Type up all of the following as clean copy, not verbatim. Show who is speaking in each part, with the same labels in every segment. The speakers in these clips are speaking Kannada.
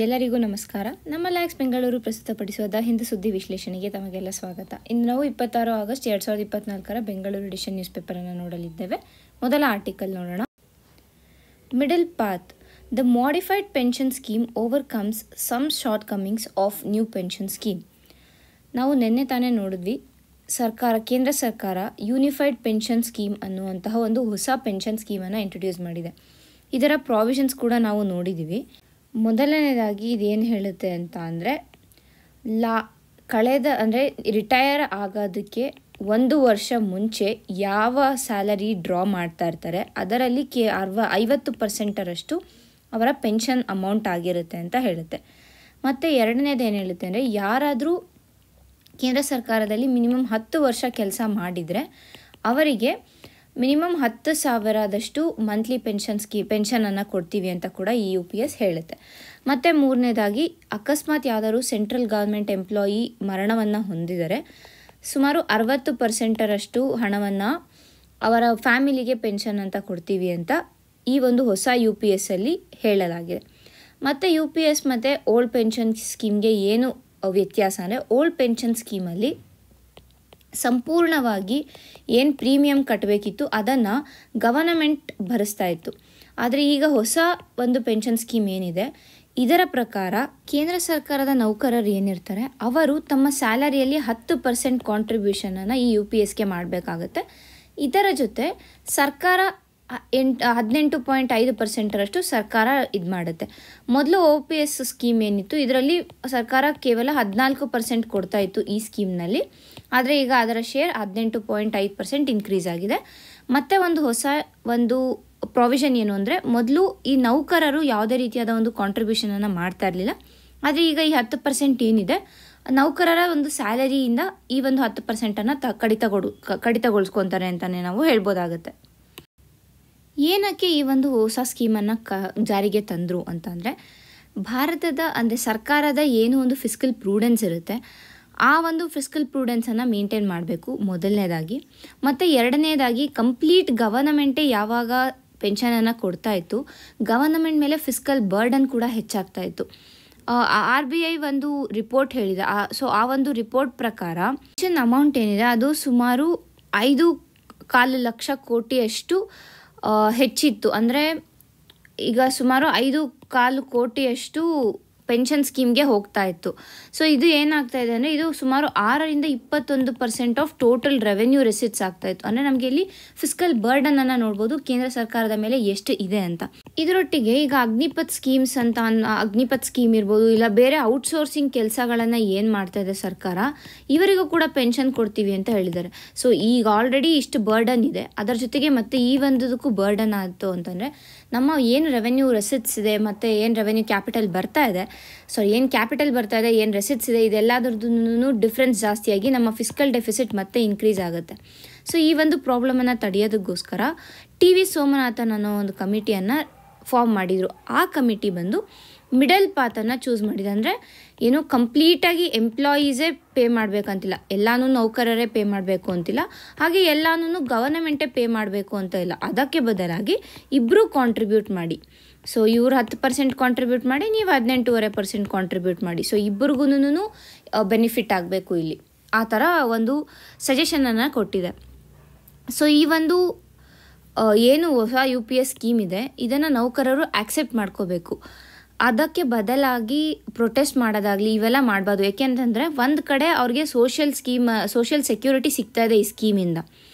Speaker 1: ಎಲ್ಲರಿಗೂ ನಮಸ್ಕಾರ. ನಮ್ಮ ಲ್ಯಾಕ್ಸ್ ಬೆಂಗಳೂರು ಪ್ರಸ್ತುತಪಡಿಸುವ ದ ಹಿಂದೂ ಸುದ್ದಿ ವಿಶ್ಲೇಷಣೆಗೆ ತಮಗೆಲ್ಲ ಸ್ವಾಗತ. ಇಂದು ನಾವು 26 ಆಗಸ್ಟ್ 2024 ಬೆಂಗಳೂರು ಎಡಿಷನ್ ನ್ಯೂಸ್ ಪೇಪರನ್ನು ನೋಡಲಿದ್ದೇವೆ. ಮೊದಲ ಆರ್ಟಿಕಲ್ ನೋಡೋಣ. Middle path, the modified pension scheme overcomes some shortcomings of new pension scheme. ನಾವು ನಿನ್ನೆ ತಾನೇ ನೋಡಿದ್ವಿ, ಕೇಂದ್ರ ಸರ್ಕಾರ ಯೂನಿಫೈಡ್ ಪೆನ್ಷನ್ ಸ್ಕೀಮ್ ಅನ್ನುವಂತಹ ಒಂದು ಹೊಸ ಪೆನ್ಷನ್ ಸ್ಕೀಮನ್ನು ಇಂಟ್ರೊಡ್ಯೂಸ್ ಮಾಡಿದೆ. ಇದರ ಪ್ರಾವಿಷನ್ಸ್ ಕೂಡ ನಾವು ನೋಡಿದ್ದೀವಿ. ಮೊದಲನೇದಾಗಿ ಇದೇನು ಹೇಳುತ್ತೆ ಅಂತ ಅಂದರೆ, ರಿಟೈರ್ ಆಗೋದಕ್ಕೆ 1 ವರ್ಷ ಮುಂಚೆ ಯಾವ ಸ್ಯಾಲರಿ ಡ್ರಾ ಮಾಡ್ತಾ ಇರ್ತಾರೆ ಅದರಲ್ಲಿ 50% ಅವರ ಪೆನ್ಷನ್ ಅಮೌಂಟ್ ಆಗಿರುತ್ತೆ ಅಂತ ಹೇಳುತ್ತೆ. ಮತ್ತು ಎರಡನೇದು ಏನು ಹೇಳುತ್ತೆ ಅಂದರೆ, ಯಾರಾದರೂ ಕೇಂದ್ರ ಸರ್ಕಾರದಲ್ಲಿ ಮಿನಿಮಮ್ 10 ವರ್ಷ ಕೆಲಸ ಮಾಡಿದರೆ ಅವರಿಗೆ ಮಿನಿಮಮ್ 10,000 ಮಂತ್ಲಿ ಪೆನ್ಷನನ್ನು ಕೊಡ್ತೀವಿ ಅಂತ ಕೂಡ ಈ UPS ಹೇಳುತ್ತೆ. ಮತ್ತು ಮೂರನೇದಾಗಿ, ಅಕಸ್ಮಾತ್ ಯಾವುದಾದ್ರು ಸೆಂಟ್ರಲ್ ಗೌರ್ಮೆಂಟ್ ಎಂಪ್ಲಾಯಿ ಮರಣವನ್ನು ಹೊಂದಿದರೆ ಸುಮಾರು 60% ಹಣವನ್ನು ಅವರ ಫ್ಯಾಮಿಲಿಗೆ ಪೆನ್ಷನ್ ಅಂತ ಕೊಡ್ತೀವಿ ಅಂತ ಈ ಒಂದು ಹೊಸ UPS ಅಲ್ಲಿ ಹೇಳಲಾಗಿದೆ. ಮತ್ತು UPS ಮತ್ತು ಓಲ್ಡ್ ಪೆನ್ಷನ್ ಸ್ಕೀಮ್ಗೆ ಏನು ವ್ಯತ್ಯಾಸ ಅಂದರೆ, ಓಲ್ಡ್ ಪೆನ್ಷನ್ ಸ್ಕೀಮಲ್ಲಿ ಸಂಪೂರ್ಣವಾಗಿ ಏನು ಪ್ರೀಮಿಯಂ ಕಟ್ಟಬೇಕಿತ್ತು ಅದನ್ನು ಗವರ್ನಮೆಂಟ್ ಭರಿಸ್ತಾ ಇತ್ತು. ಆದರೆ ಈಗ ಹೊಸ ಒಂದು ಪೆನ್ಷನ್ ಸ್ಕೀಮ್ ಏನಿದೆ, ಇದರ ಪ್ರಕಾರ ಕೇಂದ್ರ ಸರ್ಕಾರದ ನೌಕರರು ಏನಿರ್ತಾರೆ ಅವರು ತಮ್ಮ ಸ್ಯಾಲರಿಯಲ್ಲಿ 10% ಕಾಂಟ್ರಿಬ್ಯೂಷನನ್ನು ಈ UPSಗೆ ಮಾಡಬೇಕಾಗುತ್ತೆ. ಇದರ ಜೊತೆ ಸರ್ಕಾರ 18.5% ಸರ್ಕಾರ ಇದು ಮಾಡುತ್ತೆ. ಮೊದಲು OPS ಸ್ಕೀಮ್ ಏನಿತ್ತು ಇದರಲ್ಲಿ ಸರ್ಕಾರ ಕೇವಲ 14% ಕೊಡ್ತಾ ಇತ್ತು ಈ ಸ್ಕೀಮ್ನಲ್ಲಿ. ಆದರೆ ಈಗ ಅದರ ಶೇರ್ 18.5% ಇನ್ಕ್ರೀಸ್ ಆಗಿದೆ. ಮತ್ತು ಹೊಸ ಪ್ರಾವಿಷನ್ ಏನು ಅಂದರೆ, ಮೊದಲು ಈ ನೌಕರರು ಯಾವುದೇ ರೀತಿಯಾದ ಒಂದು ಕಾಂಟ್ರಿಬ್ಯೂಷನನ್ನು ಮಾಡ್ತಾ ಇರಲಿಲ್ಲ. ಆದರೆ ಈಗ ಈ 10% ಏನಿದೆ, ನೌಕರರ ಒಂದು ಸ್ಯಾಲರಿಯಿಂದ ಈ 10%ಅನ್ನು ಕಡಿತಗೊಳಿಸ್ಕೊತಾರೆ ಅಂತಲೇ ನಾವು ಹೇಳ್ಬೋದಾಗುತ್ತೆ. ಏನಕ್ಕೆ ಈ ಹೊಸ ಸ್ಕೀಮನ್ನು ಜಾರಿಗೆ ತಂದರು ಅಂತಂದರೆ, ಭಾರತದ ಸರ್ಕಾರದ ಏನು ಒಂದು ಫಿಸ್ಕಲ್ ಪ್ರೂಡೆನ್ಸ್ ಇರುತ್ತೆ ಆ ಫಿಸ್ಕಲ್ ಪ್ರೂಡೆನ್ಸನ್ನು ಮೇಂಟೈನ್ ಮಾಡಬೇಕು ಮೊದಲನೇದಾಗಿ. ಮತ್ತು ಎರಡನೇದಾಗಿ, ಕಂಪ್ಲೀಟ್ ಗವರ್ನಮೆಂಟೇ ಯಾವಾಗ ಪೆನ್ಷನನ್ನು ಕೊಡ್ತಾ ಇತ್ತು, ಗವರ್ನಮೆಂಟ್ ಮೇಲೆ ಫಿಸ್ಕಲ್ ಬರ್ಡನ್ ಕೂಡ ಹೆಚ್ಚಾಗ್ತಾ ಇತ್ತು. RBI ಒಂದು ರಿಪೋರ್ಟ್ ಹೇಳಿದೆ. ಸೊ ಆ ರಿಪೋರ್ಟ್ ಪ್ರಕಾರ ಪೆನ್ಷನ್ ಅಮೌಂಟ್ ಏನಿದೆ ಅದು ಸುಮಾರು 5.25 ಲಕ್ಷ ಕೋಟಿಯಷ್ಟು ಹೆಚ್ಚಿತ್ತು. ಅಂದರೆ ಈಗ ಸುಮಾರು 5.25 ಕೋಟಿಯಷ್ಟು ಪೆನ್ಷನ್ ಸ್ಕೀಮ್ಗೆ ಹೋಗ್ತಾ ಇತ್ತು. ಸೊ ಇದು ಏನಾಗ್ತಾ ಇದೆ ಅಂದರೆ, ಇದು ಸುಮಾರು 6ರಿಂದ 21% ಆಫ್ ಟೋಟಲ್ ರೆವೆನ್ಯೂ ರೆಸಿಟ್ಸ್ ಆಗ್ತಾ ಇತ್ತು. ಅಂದರೆ ನಮಗೆ ಇಲ್ಲಿ ಫಿಸ್ಕಲ್ ಬರ್ಡನನ್ನು ನೋಡ್ಬೋದು ಕೇಂದ್ರ ಸರ್ಕಾರದ ಮೇಲೆ ಎಷ್ಟು ಇದೆ ಅಂತ. ಇದರೊಟ್ಟಿಗೆ ಈಗ ಅಗ್ನಿಪಥ್ ಸ್ಕೀಮ್ ಇರ್ಬೋದು, ಇಲ್ಲ ಬೇರೆ ಔಟ್ಸೋರ್ಸಿಂಗ್ ಕೆಲಸಗಳನ್ನು ಏನು ಮಾಡ್ತಾ ಇದೆ ಸರ್ಕಾರ, ಇವರಿಗೂ ಕೂಡ ಪೆನ್ಷನ್ ಕೊಡ್ತೀವಿ ಅಂತ ಹೇಳಿದ್ದಾರೆ. ಸೊ ಈಗ ಆಲ್ರೆಡಿ ಇಷ್ಟು ಬರ್ಡನ್ ಇದೆ, ಅದರ ಜೊತೆಗೆ ಮತ್ತೆ ಈ ಒಂದಕ್ಕೂ ಬರ್ಡನ್ ಆಯಿತು ಅಂತಂದರೆ, ನಮ್ಮ ಏನು ರೆವೆನ್ಯೂ ರೆಸಿಟ್ಸ್ ಇದೆ ಮತ್ತು ಏನು ರೆವೆನ್ಯೂ ಕ್ಯಾಪಿಟಲ್ ಬರ್ತಾ ಇದೆ, ಏನು ರೆಸಿಟ್ಸ್ ಇದೆ, ಇದೆಲ್ಲದ್ರದ್ದು ಡಿಫ್ರೆನ್ಸ್ ಜಾಸ್ತಿಯಾಗಿ ನಮ್ಮ ಫಿಸ್ಕಲ್ ಡೆಫಿಸಿಟ್ ಮತ್ತೆ ಇನ್ಕ್ರೀಸ್ ಆಗುತ್ತೆ. ಸೊ ಈ ಪ್ರಾಬ್ಲಮನ್ನು ತಡೆಯೋದಕ್ಕೋಸ್ಕರ TV ಸೋಮನಾಥನ್ ಅನ್ನೋ ಒಂದು ಕಮಿಟಿಯನ್ನು ಫಾರ್ಮ್ ಮಾಡಿದರು. ಆ ಕಮಿಟಿ ಬಂದು ಮಿಡಲ್ ಪಾತನ್ನು ಚೂಸ್ ಮಾಡಿದೆ. ಅಂದರೆ ಏನು ಕಂಪ್ಲೀಟಾಗಿ ಎಂಪ್ಲಾಯೀಸೇ ಪೇ ಮಾಡಬೇಕಂತಿಲ್ಲ, ಎಲ್ಲನೂ ನೌಕರರೇ ಪೇ ಮಾಡಬೇಕು ಅಂತಿಲ್ಲ, ಹಾಗೆ ಎಲ್ಲನೂ ಗವರ್ನಮೆಂಟೇ ಪೇ ಮಾಡಬೇಕು ಅಂತ ಇಲ್ಲ. ಅದಕ್ಕೆ ಬದಲಾಗಿ ಇಬ್ಬರು ಕಾಂಟ್ರಿಬ್ಯೂಟ್ ಮಾಡಿ. ಸೊ ಇವರು 10% ಕಾಂಟ್ರಿಬ್ಯೂಟ್ ಮಾಡಿ, ನೀವು 18.5% ಕಾಂಟ್ರಿಬ್ಯೂಟ್ ಮಾಡಿ. ಸೊ ಇಬ್ಬರಿಗೂ ಬೆನಿಫಿಟ್ ಆಗಬೇಕು ಇಲ್ಲಿ, ಆ ಥರ ಒಂದು ಸಜೆಷನನ್ನು ಕೊಟ್ಟಿದೆ. ಸೊ ಈ ಏನು ಹೊಸ UPS ಸ್ಕೀಮ್ ಇದೆ ಇದನ್ನು ನೌಕರರು ಆಕ್ಸೆಪ್ಟ್ ಮಾಡ್ಕೋಬೇಕು. ಅದಕ್ಕೆ ಬದಲಾಗಿ ಪ್ರೊಟೆಸ್ಟ್ ಮಾಡೋದಾಗಲಿ ಇವೆಲ್ಲ ಮಾಡಬಾರ್ದು. ಯಾಕೆಂತಂದರೆ ಒಂದು ಕಡೆ ಅವ್ರಿಗೆ ಸೋಷಿಯಲ್ ಸೆಕ್ಯೂರಿಟಿ ಸಿಗ್ತಾ ಇದೆ ಈ ಸ್ಕೀಮಿಂದ,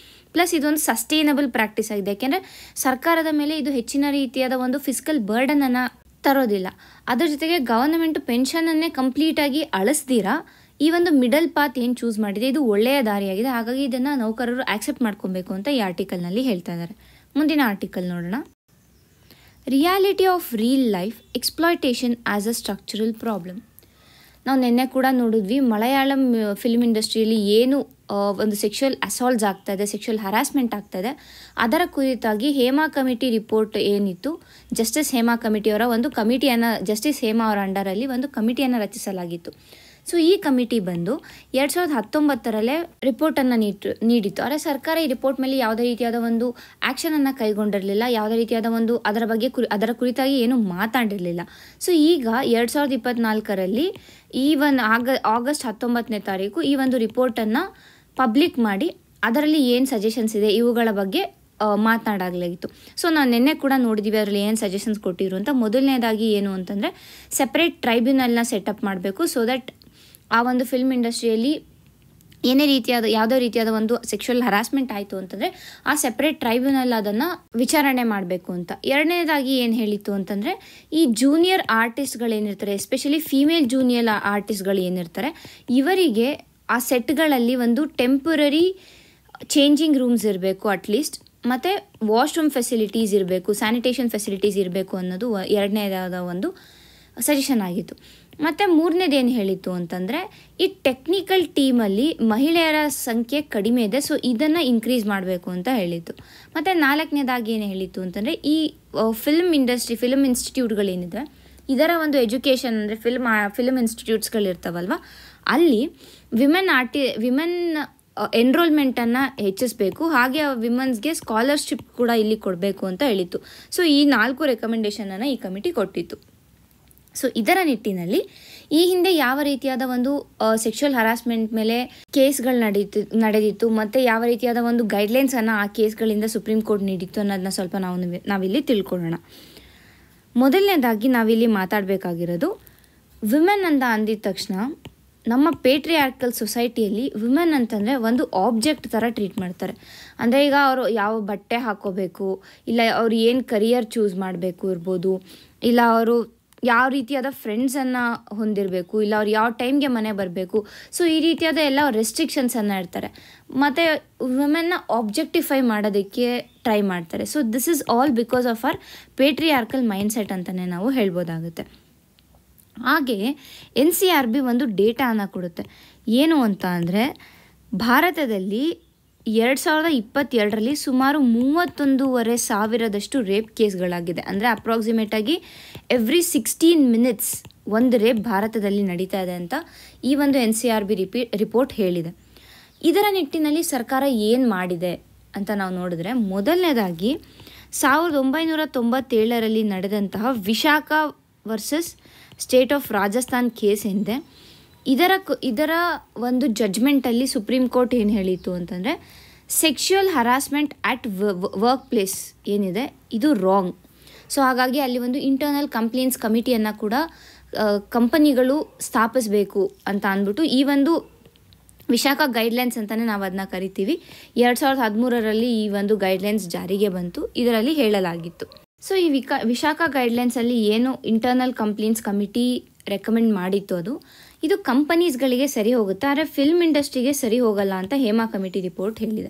Speaker 1: ಪ್ಲಸ್ ಇದೊಂದು ಸಸ್ಟೈನಬಲ್ ಪ್ರಾಕ್ಟೀಸ್ ಆಗಿದೆ. ಯಾಕೆಂದರೆ ಸರ್ಕಾರದ ಮೇಲೆ ಇದು ಹೆಚ್ಚಿನ ರೀತಿಯಾದ ಒಂದು ಫಿಸ್ಕಲ್ ಬರ್ಡನನ್ನು ತರೋದಿಲ್ಲ. ಅದರ ಜೊತೆಗೆ ಗವರ್ನಮೆಂಟು ಪೆನ್ಷನನ್ನೇ ಕಂಪ್ಲೀಟಾಗಿ ಅಳಿಸ್ದಿರಾ ಈ ಮಿಡಲ್ ಪಾತ್ ಏನು ಚೂಸ್ ಮಾಡಿದೆ ಇದು ಒಳ್ಳೆಯ ದಾರಿಯಾಗಿದೆ. ಹಾಗಾಗಿ ಇದನ್ನು ನೌಕರರು ಆಕ್ಸೆಪ್ಟ್ ಮಾಡ್ಕೊಬೇಕು ಅಂತ ಈ ಆರ್ಟಿಕಲ್ನಲ್ಲಿ ಹೇಳ್ತಾ ಇದ್ದಾರೆ. ಮುಂದಿನ ಆರ್ಟಿಕಲ್ ನೋಡೋಣ. Reality of real life exploitation as a structural problem. ನಾವು ನಿನ್ನೆ ಕೂಡ ನೋಡಿದ್ವಿ, ಮಲಯಾಳಂ ಫಿಲ್ಮ್ ಇಂಡಸ್ಟ್ರಿಯಲ್ಲಿ ಏನು ಒಂದು ಸೆಕ್ಷುವಲ್ ಅಸಾಲ್ಟ್ಸ್ ಆಗ್ತಾಯಿದೆ, ಸೆಕ್ಷುವಲ್ ಹರಾಸ್ಮೆಂಟ್ ಆಗ್ತಾಯಿದೆ, ಅದರ ಕುರಿತಾಗಿ ಹೇಮಾ ಕಮಿಟಿ ರಿಪೋರ್ಟ್ ಏನಿತ್ತು, ಜಸ್ಟಿಸ್ ಹೇಮಾ ಕಮಿಟಿಯವರ ಒಂದು ಕಮಿಟಿಯನ್ನು, ಜಸ್ಟಿಸ್ ಹೇಮಾ ಅವರ ಅಂಡರಲ್ಲಿ ಒಂದು ಕಮಿಟಿಯನ್ನು ರಚಿಸಲಾಗಿತ್ತು. ಸೊ ಈ ಕಮಿಟಿ ಬಂದು 2019 ರಿಪೋರ್ಟನ್ನು ನೀಡಿತ್ತು. ಆದರೆ ಸರ್ಕಾರ ಈ ರಿಪೋರ್ಟ್ ಮೇಲೆ ಯಾವುದೇ ರೀತಿಯಾದ ಒಂದು ಆ್ಯಕ್ಷನನ್ನು ಕೈಗೊಂಡಿರಲಿಲ್ಲ, ಯಾವುದೇ ರೀತಿಯಾದ ಒಂದು ಅದರ ಕುರಿತಾಗಿ ಏನು ಮಾತಾಡಿರಲಿಲ್ಲ. ಸೊ ಈಗ 2024 ಈ ಒಂದು ಆಗಸ್ಟ್ 19 ಈ ಒಂದು ರಿಪೋರ್ಟನ್ನು ಪಬ್ಲಿಕ್ ಮಾಡಿ ಅದರಲ್ಲಿ ಏನು ಸಜೆಷನ್ಸ್ ಇದೆ ಇವುಗಳ ಬಗ್ಗೆ ಮಾತನಾಡಲಾಗಿತ್ತು. ಸೊ ನಾವು ನಿನ್ನೆ ಕೂಡ ನೋಡಿದ್ದೀವಿ ಅದರಲ್ಲಿ ಏನು ಸಜೆಷನ್ಸ್ ಕೊಟ್ಟಿರು ಅಂತ. ಮೊದಲನೇದಾಗಿ ಏನು ಅಂತಂದರೆ ಸೆಪ್ರೇಟ್ ಟ್ರೈಬ್ಯುನಲ್ನ ಸೆಟಪ್ ಮಾಡಬೇಕು, ಸೊ ದಟ್ ಆ ಒಂದು ಫಿಲ್ಮ್ ಇಂಡಸ್ಟ್ರಿಯಲ್ಲಿ ಯಾವುದೇ ರೀತಿಯಾದ ಒಂದು ಸೆಕ್ಷುವಲ್ ಹರಾಸ್ಮೆಂಟ್ ಆಯಿತು ಅಂತಂದರೆ ಆ ಸೆಪ್ರೇಟ್ ಟ್ರೈಬ್ಯುನಲ್ ಅದನ್ನು ವಿಚಾರಣೆ ಮಾಡಬೇಕು ಅಂತ. ಎರಡನೇದಾಗಿ ಏನು ಹೇಳಿತ್ತು ಅಂತಂದರೆ ಈ ಜೂನಿಯರ್ ಆರ್ಟಿಸ್ಟ್ಗಳೇನಿರ್ತಾರೆ, ಎಸ್ಪೆಷಲಿ ಫೀಮೇಲ್ ಜೂನಿಯರ್ ಆರ್ಟಿಸ್ಟ್ಗಳು ಏನಿರ್ತಾರೆ, ಇವರಿಗೆ ಆ ಸೆಟ್ಗಳಲ್ಲಿ ಒಂದು ಟೆಂಪರರಿ ಚೇಂಜಿಂಗ್ ರೂಮ್ಸ್ ಇರಬೇಕು ಅಟ್ಲೀಸ್ಟ್, ಮತ್ತು ವಾಶ್ರೂಮ್ ಫೆಸಿಲಿಟೀಸ್ ಇರಬೇಕು, ಸ್ಯಾನಿಟೇಷನ್ ಫೆಸಿಲಿಟೀಸ್ ಇರಬೇಕು ಅನ್ನೋದು ಎರಡನೇದಾದ ಒಂದು ಸಜೆಷನ್ ಆಗಿತ್ತು. ಮತ್ತು ಮೂರನೇದು ಏನು ಹೇಳಿತ್ತು ಅಂತಂದರೆ ಈ ಟೆಕ್ನಿಕಲ್ ಟೀಮಲ್ಲಿ ಮಹಿಳೆಯರ ಸಂಖ್ಯೆ ಕಡಿಮೆ ಇದೆ, ಸೊ ಇದನ್ನು ಇನ್ಕ್ರೀಸ್ ಮಾಡಬೇಕು ಅಂತ ಹೇಳಿತ್ತು. ಮತ್ತು ನಾಲ್ಕನೇದಾಗಿ ಏನು ಹೇಳಿತ್ತು ಅಂತಂದರೆ ಈ ಫಿಲ್ಮ್ ಇನ್ಸ್ಟಿಟ್ಯೂಟ್ಗಳೇನಿದೆ ಇದರ ಒಂದು ಎಜುಕೇಷನ್ ಅಂದರೆ ಫಿಲ್ಮ್ ಇನ್ಸ್ಟಿಟ್ಯೂಟ್ಸ್ಗಳಿರ್ತಾವಲ್ವ, ಅಲ್ಲಿ ವಿಮೆನ್ ಎನ್ರೋಲ್ಮೆಂಟನ್ನು ಹೆಚ್ಚಿಸಬೇಕು, ಹಾಗೆ ವಿಮೆನ್ಸ್ಗೆ ಸ್ಕಾಲರ್ಶಿಪ್ ಕೂಡ ಇಲ್ಲಿ ಕೊಡಬೇಕು ಅಂತ ಹೇಳಿತ್ತು. ಸೊ ಈ 4 ರೆಕಮೆಂಡೇಷನನ್ನು ಈ ಕಮಿಟಿ ಕೊಟ್ಟಿತ್ತು. ಸೊ ಇದರ ನಿಟ್ಟಿನಲ್ಲಿ ಈ ಹಿಂದೆ ಯಾವ ರೀತಿಯಾದ ಒಂದು ಸೆಕ್ಷುವಲ್ ಹರಾಸ್ಮೆಂಟ್ ಮೇಲೆ ಕೇಸ್ಗಳು ನಡೆದಿತ್ತು ಮತ್ತು ಯಾವ ರೀತಿಯಾದ ಒಂದು ಗೈಡ್ಲೈನ್ಸನ್ನು ಆ ಕೇಸ್ಗಳಿಂದ ಸುಪ್ರೀಂ ಕೋರ್ಟ್ ನೀಡಿತ್ತು ಅನ್ನೋದನ್ನ ಸ್ವಲ್ಪ ನಾವಿಲ್ಲಿ ತಿಳ್ಕೊಳ್ಳೋಣ. ಮೊದಲನೇದಾಗಿ ನಾವಿಲ್ಲಿ ಮಾತಾಡಬೇಕಾಗಿರೋದು ವಿಮೆನ್ ಅಂತ ಅಂದಿದ ತಕ್ಷಣ ನಮ್ಮ ಪೇಟ್ರಿಯಾರ್ಕಲ್ ಸೊಸೈಟಿಯಲ್ಲಿ ವಿಮೆನ್ ಅಂತಂದರೆ ಒಂದು ಆಬ್ಜೆಕ್ಟ್ ಥರ ಟ್ರೀಟ್ ಮಾಡ್ತಾರೆ. ಅಂದರೆ ಈಗ ಅವರು ಯಾವ ಬಟ್ಟೆ ಹಾಕೋಬೇಕು, ಇಲ್ಲ ಅವ್ರು ಏನು ಕರಿಯರ್ ಚೂಸ್ ಮಾಡಬೇಕು ಇರ್ಬೋದು, ಇಲ್ಲ ಅವರು ಯಾವ ರೀತಿಯಾದ ಫ್ರೆಂಡ್ಸನ್ನು ಹೊಂದಿರಬೇಕು, ಇಲ್ಲ ಅವ್ರು ಯಾವ ಟೈಮ್ಗೆ ಮನೆ ಬರಬೇಕು, ಸೊ ಈ ರೀತಿಯಾದ ಎಲ್ಲ ರೆಸ್ಟ್ರಿಕ್ಷನ್ಸನ್ನು ಇರ್ತಾರೆ. ಮತ್ತು ವಿಮೆನ್ನ ಆಬ್ಜೆಕ್ಟಿಫೈ ಮಾಡೋದಕ್ಕೆ ಟ್ರೈ ಮಾಡ್ತಾರೆ. So this is all because of our ಪೇಟ್ರಿಯಾರ್ಕಲ್ mindset ಅಂತಲೇ ನಾವು ಹೇಳ್ಬೋದಾಗುತ್ತೆ. ಹಾಗೆಯೇ NCRB ಒಂದು ಡೇಟಾನ ಕೊಡುತ್ತೆ. ಏನು ಅಂತ ಅಂದರೆ ಭಾರತದಲ್ಲಿ 2022 ಸುಮಾರು 31,500 ರೇಪ್ ಕೇಸ್ಗಳಾಗಿದೆ. ಅಂದರೆ ಅಪ್ರಾಕ್ಸಿಮೇಟಾಗಿ ಎವ್ರಿ 16 ಮಿನಿಟ್ಸ್ ಒಂದು ರೇಪ್ ಭಾರತದಲ್ಲಿ ನಡೀತಾ ಇದೆ ಅಂತ ಈ ಒಂದು NCRB ರಿಪೋರ್ಟ್ ಹೇಳಿದೆ. ಇದರ ನಿಟ್ಟಿನಲ್ಲಿ ಸರ್ಕಾರ ಏನು ಮಾಡಿದೆ ಅಂತ ನಾವು ನೋಡಿದ್ರೆ, ಮೊದಲನೇದಾಗಿ 1997 ನಡೆದಂತಹ Vishakha versus state of Rajasthan case ಏನಿದೆ, ಇದರ ಒಂದು ಜಡ್ಜ್ಮೆಂಟಲ್ಲಿ ಸುಪ್ರೀಂ ಕೋರ್ಟ್ ಏನು ಹೇಳಿತ್ತು ಅಂತಂದರೆ sexual harassment at work place ಏನಿದೆ ಇದು ರಾಂಗ್. ಸೊ ಹಾಗಾಗಿ ಅಲ್ಲಿ ಒಂದು ಇಂಟರ್ನಲ್ ಕಂಪ್ಲೇಂಟ್ಸ್ ಕಮಿಟಿಯನ್ನು ಕೂಡ ಕಂಪನಿಗಳು ಸ್ಥಾಪಿಸಬೇಕು ಅಂತ ಅಂದ್ಬಿಟ್ಟು ಈ ಒಂದು ವಿಶಾಖ ಗೈಡ್ಲೈನ್ಸ್ ಅಂತಲೇ ನಾವು ಅದನ್ನ ಕರಿತೀವಿ. 2013 ಈ ಒಂದು ಗೈಡ್ಲೈನ್ಸ್ ಜಾರಿಗೆ ಬಂತು, ಇದರಲ್ಲಿ ಹೇಳಲಾಗಿತ್ತು. ಸೊ ಈ ವಿಶಾಖ ಗೈಡ್ಲೈನ್ಸಲ್ಲಿ ಏನು ಇಂಟರ್ನಲ್ ಕಂಪ್ಲೇಂಟ್ಸ್ ಕಮಿಟಿ ರೆಕಮೆಂಡ್ ಮಾಡಿತ್ತು ಇದು ಕಂಪನೀಸ್ಗಳಿಗೆ ಸರಿ ಹೋಗುತ್ತೆ, ಆದರೆ ಫಿಲ್ಮ್ ಇಂಡಸ್ಟ್ರಿಗೆ ಸರಿ ಹೋಗಲ್ಲ ಅಂತ ಹೇಮಾ ಕಮಿಟಿ ರಿಪೋರ್ಟ್ ಹೇಳಿದೆ.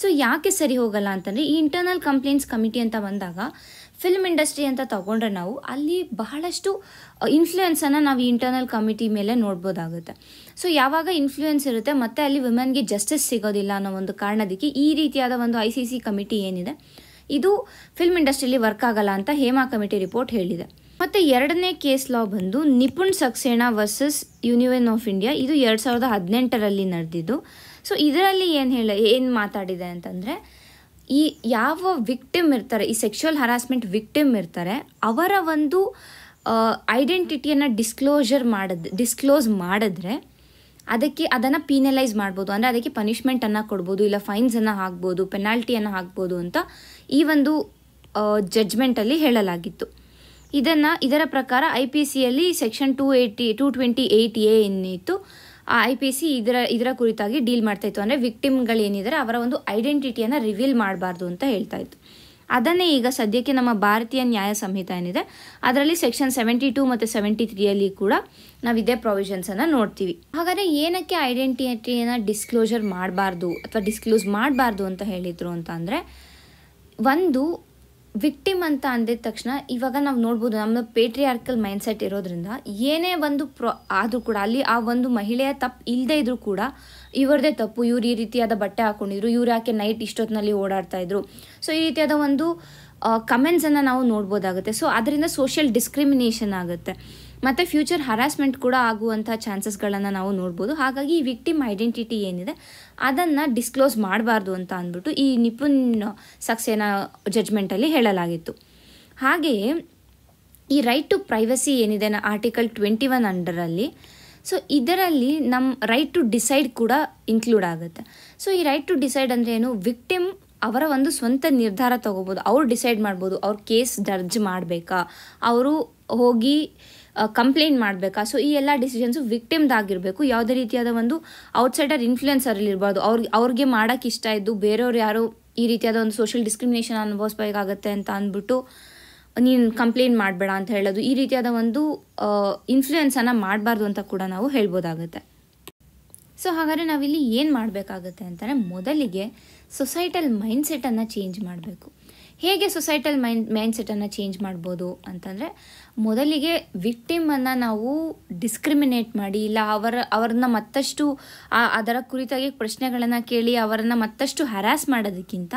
Speaker 1: ಸೊ ಯಾಕೆ ಸರಿ ಹೋಗಲ್ಲ ಅಂತಂದರೆ ಈ ಇಂಟರ್ನಲ್ ಕಂಪ್ಲೇಂಟ್ಸ್ ಕಮಿಟಿ ಅಂತ ಬಂದಾಗ ಫಿಲ್ಮ್ ಇಂಡಸ್ಟ್ರಿ ಅಂತ ತಗೊಂಡ್ರೆ ನಾವು ಅಲ್ಲಿ ಬಹಳಷ್ಟು ಇನ್ಫ್ಲೂಯೆನ್ಸನ್ನು ನಾವು ಈ ಇಂಟರ್ನಲ್ ಕಮಿಟಿ ಮೇಲೆ ನೋಡ್ಬೋದಾಗುತ್ತೆ. ಸೊ ಯಾವಾಗ ಇನ್ಫ್ಲೂಯೆನ್ಸ್ ಇರುತ್ತೆ ಮತ್ತು ಅಲ್ಲಿ ವಿಮೆನ್ಗೆ ಜಸ್ಟಿಸ್ ಸಿಗೋದಿಲ್ಲ ಅನ್ನೋ ಒಂದು ಕಾರಣದಕ್ಕೆ ಈ ರೀತಿಯಾದ ಒಂದು ICC ಕಮಿಟಿ ಏನಿದೆ ಇದು ಫಿಲ್ಮ್ ಇಂಡಸ್ಟ್ರಿಯಲ್ಲಿ ವರ್ಕ್ ಆಗಲ್ಲ ಅಂತ ಹೇಮಾ ಕಮಿಟಿ ರಿಪೋರ್ಟ್ ಹೇಳಿದೆ. ಮತ್ತು ಎರಡನೇ ಕೇಸ್ ಲಾ ಬಂದು NIPUN Saxena versus union of India, ಇದು 2018 ನಡೆದಿದ್ದು. ಸೊ ಇದರಲ್ಲಿ ಏನು ಮಾತಾಡಿದೆ ಅಂತಂದರೆ ಈ ಯಾವ ವಿಕ್ಟಿಮ್ ಇರ್ತಾರೆ, ಈ ಸೆಕ್ಷುವಲ್ ಹರಾಸ್ಮೆಂಟ್ ವಿಕ್ಟಿಮ್ ಇರ್ತಾರೆ, ಅವರ ಒಂದು ಐಡೆಂಟಿಟಿಯನ್ನು ಡಿಸ್ಕ್ಲೋಸ್ ಮಾಡಿದ್ರೆ ಅದನ್ನು ಪೀನಲೈಸ್ ಮಾಡ್ಬೋದು, ಅಂದರೆ ಅದಕ್ಕೆ ಪನಿಷ್ಮೆಂಟನ್ನು ಕೊಡ್ಬೋದು, ಇಲ್ಲ ಫೈನ್ಸನ್ನು ಹಾಕ್ಬೋದು, ಪೆನಾಲ್ಟಿಯನ್ನು ಹಾಕ್ಬೋದು ಅಂತ ಈ ಒಂದು ಜಡ್ಜ್ಮೆಂಟಲ್ಲಿ ಹೇಳಲಾಗಿತ್ತು. ಇದರ ಪ್ರಕಾರ IPCಯಲ್ಲಿ ಸೆಕ್ಷನ್ 228A ಏನಿತ್ತು ಆ IPC ಇದರ ಕುರಿತಾಗಿ ಡೀಲ್ ಮಾಡ್ತಾಯಿತ್ತು. ಅಂದರೆ ವಿಕ್ಟಿಮ್ಗಳೇನಿದ್ದಾರೆ ಅವರ ಒಂದು ಐಡೆಂಟಿಟಿಯನ್ನು ರಿವೀಲ್ ಮಾಡಬಾರ್ದು ಅಂತ ಹೇಳ್ತಾ ಇತ್ತು. ಅದನ್ನೇ ಈಗ ಸದ್ಯಕ್ಕೆ ನಮ್ಮ ಭಾರತೀಯ ನ್ಯಾಯ ಸಂಹಿತೆ ಏನಿದೆ ಅದರಲ್ಲಿ ಸೆಕ್ಷನ್ 72 ಮತ್ತು 73 ಕೂಡ ನಾವು ಇದೇ ಪ್ರೊವಿಷನ್ಸನ್ನು ನೋಡ್ತೀವಿ. ಹಾಗಾದರೆ ಏನಕ್ಕೆ ಐಡೆಂಟಿಟಿಯನ್ನು ಡಿಸ್ಕ್ಲೋಸ್ ಮಾಡಬಾರ್ದು ಅಂತ ಹೇಳಿದರು ಅಂತ ಅಂದರೆ, ಒಂದು ವಿಕ್ಟಿಮ್ ಅಂತ ಅಂದಿದ ತಕ್ಷಣ ಇವಾಗ ನಾವು ನೋಡ್ಬೋದು ನಮ್ಮ ಪೇಟ್ರಿಯಾರ್ಕಲ್ ಮೈಂಡ್ಸೆಟ್ ಇರೋದ್ರಿಂದ ಏನೇ ಒಂದು ಆದರೂ ಕೂಡ ಅಲ್ಲಿ ಆ ಒಂದು ಮಹಿಳೆಯ ತಪ್ಪು ಇಲ್ಲದೆ ಇದ್ರೂ ಕೂಡ ಇವ್ರದೇ ತಪ್ಪು, ಇವ್ರು ಈ ರೀತಿಯಾದ ಬಟ್ಟೆ ಹಾಕೊಂಡಿದ್ರು, ಇವ್ರು ಯಾಕೆ ನೈಟ್ ಇಷ್ಟೊತ್ತಿನಲ್ಲಿ ಓಡಾಡ್ತಾ ಇದ್ರು, ಸೊ ಈ ರೀತಿಯಾದ ಒಂದು ಕಮೆಂಟ್ಸನ್ನು ನಾವು ನೋಡ್ಬೋದಾಗುತ್ತೆ. ಸೊ ಅದರಿಂದ ಸೋಷಿಯಲ್ ಡಿಸ್ಕ್ರಿಮಿನೇಷನ್ ಆಗುತ್ತೆ. ಮತ್ತು ಫ್ಯೂಚರ್ ಹರಾಸ್ಮೆಂಟ್ ಕೂಡ ಆಗುವಂಥ ಚಾನ್ಸಸ್ಗಳನ್ನು ನಾವು ನೋಡ್ಬೋದು. ಹಾಗಾಗಿ ಈ ವಿಕ್ಟಿಮ್ ಐಡೆಂಟಿಟಿ ಏನಿದೆ ಅದನ್ನು ಡಿಸ್ಕ್ಲೋಸ್ ಮಾಡಬಾರ್ದು ಅಂತ ಅಂದ್ಬಿಟ್ಟು ಈ ನಿಪುಣ್ ಸಕ್ಸೇನಾ ಜಡ್ಜ್ಮೆಂಟಲ್ಲಿ ಹೇಳಲಾಗಿತ್ತು. ಹಾಗೆಯೇ ಈ ರೈಟ್ ಟು ಪ್ರೈವಸಿ ಏನಿದೆ ಆರ್ಟಿಕಲ್ 21 ಅಂಡರಲ್ಲಿ, ಸೊ ಇದರಲ್ಲಿ ನಮ್ಮ ರೈಟ್ ಟು ಡಿಸೈಡ್ ಕೂಡ ಇನ್ಕ್ಲೂಡ್ ಆಗುತ್ತೆ. ಸೊ ಈ ರೈಟ್ ಟು ಡಿಸೈಡ್ ಅಂದರೆ ಏನು, ವಿಕ್ಟಿಮ್ ಅವರ ಒಂದು ಸ್ವಂತ ನಿರ್ಧಾರ ತೊಗೋಬೋದು, ಅವ್ರು ಡಿಸೈಡ್ ಮಾಡ್ಬೋದು ಅವ್ರ ಕೇಸ್ ದರ್ಜ್ ಮಾಡಬೇಕಾ, ಅವರು ಹೋಗಿ ಕಂಪ್ಲೇಂಟ್ ಮಾಡಬೇಕಾ. ಸೊ ಈ ಎಲ್ಲ ಡಿಸಿಷನ್ಸು ವಿಕ್ಟಿಮ್ದಾಗಿರಬೇಕು. ಯಾವುದೇ ರೀತಿಯಾದ ಒಂದು ಔಟ್ಸೈಡರ್ ಇನ್ಫ್ಲುಯೆನ್ಸರಲ್ಲಿ ಇರಬಾರ್ದು. ಅವ್ರಿಗೆ ಮಾಡೋಕ್ಕೆ ಇಷ್ಟ ಇದ್ದು ಬೇರೆಯವ್ರು ಯಾರು ಈ ರೀತಿಯಾದ ಒಂದು ಸೋಷಿಯಲ್ ಡಿಸ್ಕ್ರಿಮಿನೇಷನ್ ಅನುಭವಿಸ್ಬೇಕಾಗತ್ತೆ ಅಂತ ಅಂದ್ಬಿಟ್ಟು ನೀನು ಕಂಪ್ಲೇಂಟ್ ಮಾಡಬೇಡ ಅಂತ ಹೇಳೋದು, ಈ ರೀತಿಯಾದ ಒಂದು ಇನ್ಫ್ಲುಯೆನ್ಸನ್ನು ಮಾಡಬಾರ್ದು ಅಂತ ಕೂಡ ನಾವು ಹೇಳ್ಬೋದಾಗುತ್ತೆ. ಸೊ ಹಾಗಾದರೆ ನಾವಿಲ್ಲಿ ಏನು ಮಾಡಬೇಕಾಗುತ್ತೆ ಅಂತಂದರೆ, ಮೊದಲಿಗೆ ಸೊಸೈಟಲ್ ಮೈಂಡ್ಸೆಟ್ಟನ್ನು ಚೇಂಜ್ ಮಾಡಬೇಕು. ಹೇಗೆ ಸೊಸೈಟಲ್ ಮೈಂಡ್ಸೆಟ್ಟನ್ನು ಚೇಂಜ್ ಮಾಡ್ಬೋದು ಅಂತಂದರೆ, ಮೊದಲಿಗೆ ವಿಕ್ಟಿಮನ್ನು ನಾವು ಡಿಸ್ಕ್ರಿಮಿನೇಟ್ ಮಾಡಿ ಇಲ್ಲ ಅವರನ್ನ ಮತ್ತಷ್ಟು ಅದರ ಕುರಿತಾಗಿ ಪ್ರಶ್ನೆಗಳನ್ನು ಕೇಳಿ ಅವರನ್ನು ಮತ್ತಷ್ಟು ಹ್ಯಾರಾಸ್ ಮಾಡೋದಕ್ಕಿಂತ